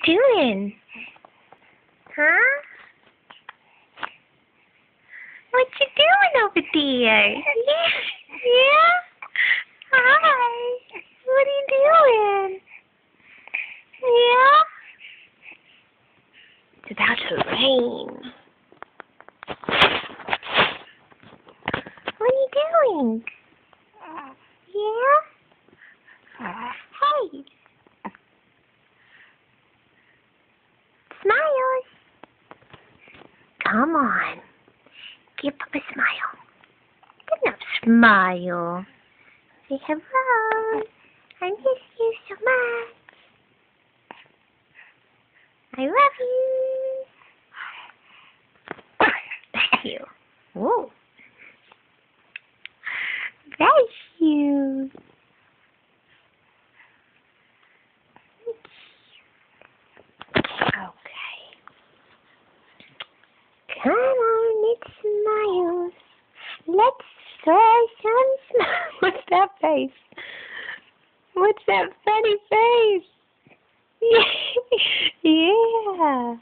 doing? Huh? What you doing over there? Yeah? Yeah? Hi. What are you doing? Yeah? It's about to rain. What are you doing? Yeah? Hey. Smiles. Come on. Give up a smile. Good enough smile. Say hello. I miss you so much. I love you. Bless you. Whoa. Bless you. Okay. Come on, it's smiles. Let's try some smiles. What's that face? What's that funny face? Yeah.